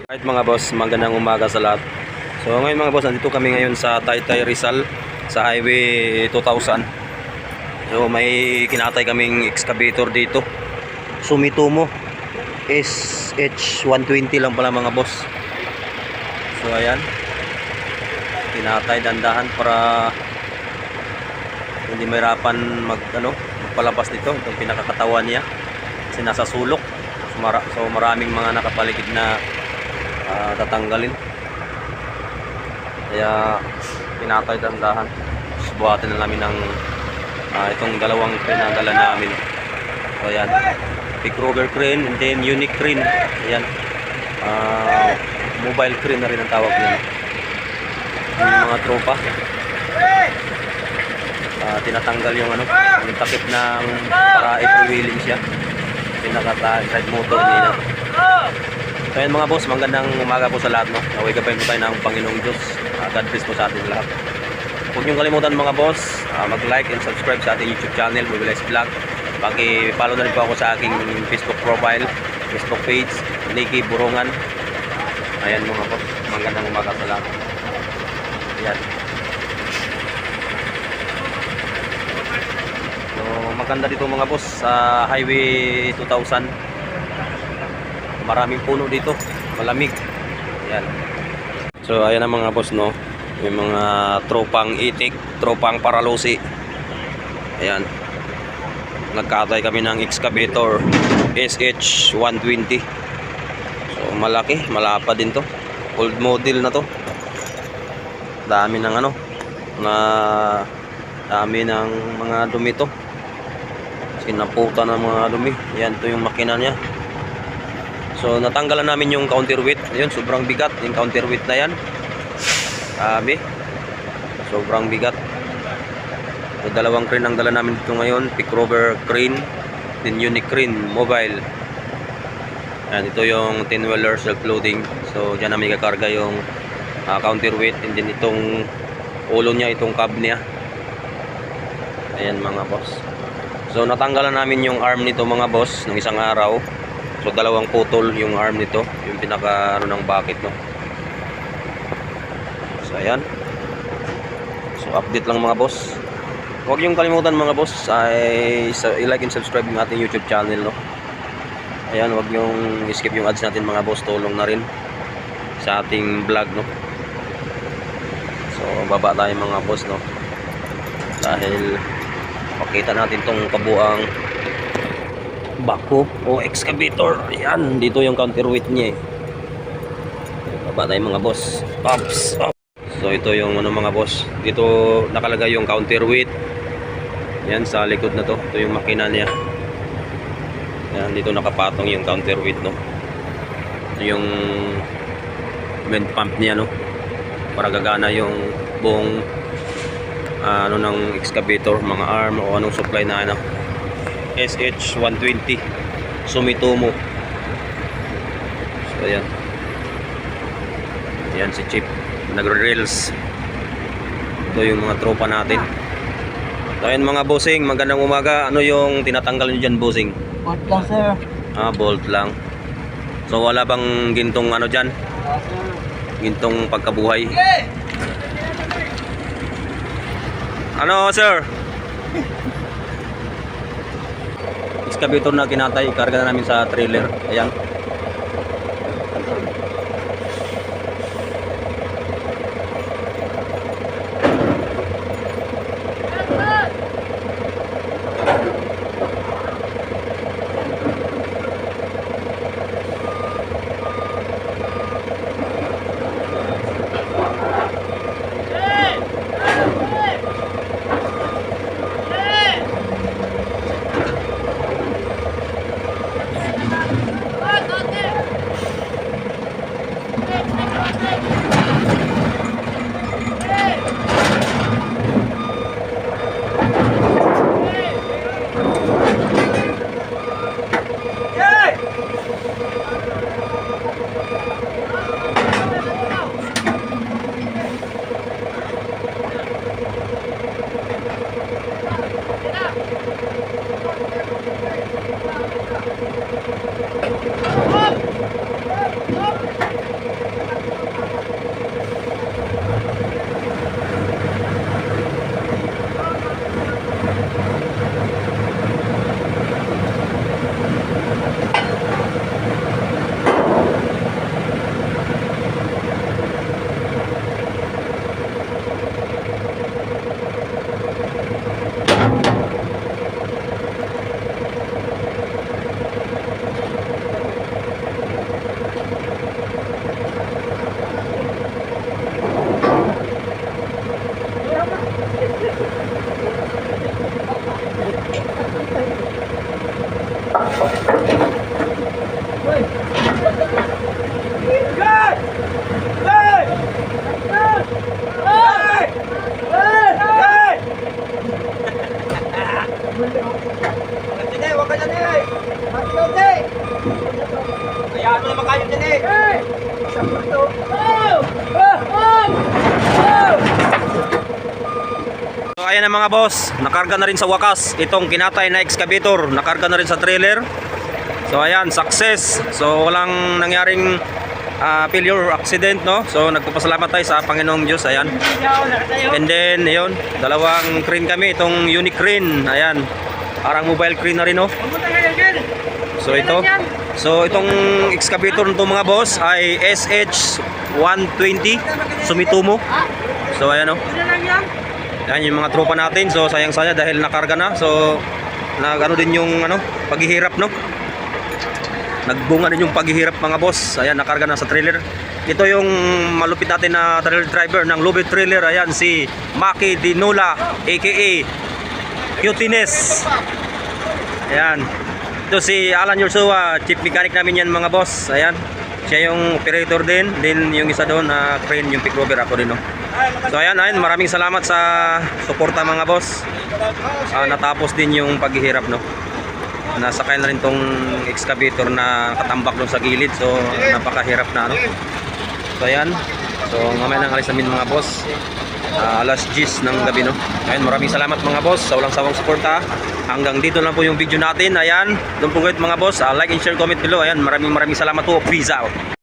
Right mga boss, magandang umaga sa lahat. So ngayon mga boss, nandito kami ngayon sa Taytay Rizal sa Highway 2000. So may kinatay kaming excavator dito, Sumitomo SH120 lang pala mga boss. So ayan, kinatay dandahan para hindi mahirapan magpalabas nito. Itong pinakakatawan niya kasi nasa sulok. So maraming mga nakapaligid na tatanggalin, kaya pinatay dandahan. Subuhatin na namin ng itong dalawang crane na dala namin. So ayan, big rover crane and then unique crane. Ayan, mobile crane na rin ang tawag niya. Yung mga tropa, tinatanggal yung yung takip ng para i-freewheeling siya, pinaka-side motor nila. So ayan mga boss, magandang umaga po sa lahat, no? Naway gabayin po tayo ng Panginoong Diyos. God bless po sa ating lahat. Huwag niyong kalimutan mga boss, mag-like and subscribe sa ating YouTube channel, Mobilize Vlog. Paki-follow na rin po ako sa aking Facebook profile, Facebook page, Nicky Burungan. Ayan mga boss, magandang umaga sa lahat. Ayan. So maganda dito mga boss sa Highway 2000. Maraming puno dito, malamig. Ayan. So ayan ang mga boss, no. May mga tropang itik, tropang paralosi. Ayan. Nagkatay kami ng excavator SH120. So malaki, malapa din to. Old model na to. Dami ng dami ng mga dumi to. Sinaputa ng mga dumi. Ayan, to yung makina niya. So natanggalan namin yung counterweight. Ayun, sobrang bigat yung counterweight na yan. Sabi, sobrang bigat. So dalawang crane ang dala namin dito ngayon, pick rover crane, then unique crane, mobile. Ayan, ito yung 10-wheeler self-loading. So dyan namin kakarga yung counterweight, and then itong ulo niya, itong cab niya. Ayan mga boss. So natanggalan namin yung arm nito mga boss ng isang araw. So dalawang putol yung arm nito, yung pinaka ng bucket, no. So ayan. So update lang mga boss. Huwag yung kalimutan mga boss ay i-like and subscribe yung ating YouTube channel, no. Ayan, huwag yung skip yung ads natin mga boss, tulong na rin sa ating vlog, no. So baba tayo mga boss, no, dahil pakita natin tong kabuang bako o excavator. Ayan, dito yung counterweight niya eh. Baba tayo mga boss. Pops. So ito yung mga boss, dito nakalagay yung counterweight. Ayan, sa likod na to, ito yung makina niya. Ayan, dito nakapatong yung counterweight, no. Ito yung vent pump niya, no, para gagana yung buong ng excavator, mga arm o anong supply na SH120 Sumitomo. So ayan, ayan si Chip nagre-rails. Ito yung mga tropa natin. So ayan mga bossing, magandang umaga. Ano yung tinatanggal nyo dyan, bossing? Bolt lang sir. Bolt lang. So wala bang gintong dyan? Gintong pagkabuhay? Ano sir? Excavator na kinatay, ikarga na namin sa trailer. Ayan. So ayan na mga boss, nakarga na rin sa wakas itong kinatay na excavator, nakarga na rin sa trailer. So ayan, success. So walang nangyaring failure or accident, no? So nagpapasalamat tayo sa Panginoong Diyos. Ayan. And then yun, dalawang crane kami, itong unique crane. Ayan, parang mobile crane na rin, no? So ito, so itong excavator nito mga boss ay SH120 Sumitomo. So ayan, no? Yan yung mga tropa natin. So sayang-saya dahil nakarga na. So nagano din yung paghihirap, no? Nagbunga din yung paghihirap mga boss. Ayan, nakarga na sa trailer. Ito yung malupit natin na trailer driver ng Lubid Trailer. Ayan, si Maki Dinola aka Cuteness. Ayan. Ito si Alan Yorsua, chief mechanic namin yan mga boss. Ayan. Siya yung operator din. Then yung isa doon na crane, yung pick rover, ako din, no? So ayan, maraming salamat sa suporta mga boss. Natapos din yung paghihirap, no? Nasakay na rin tong excavator na katambak doon sa gilid. So napakahirap na, no? So ayan. So mamaya nang alis namin mga boss. Alas 10 ng gabi, no? Ayan, maraming salamat mga boss sa walang sawang suporta. Hanggang dito lang po yung video natin. Ayan, don't forget mga boss, like and share, comment below. Ayan, maraming salamat po. Peace out.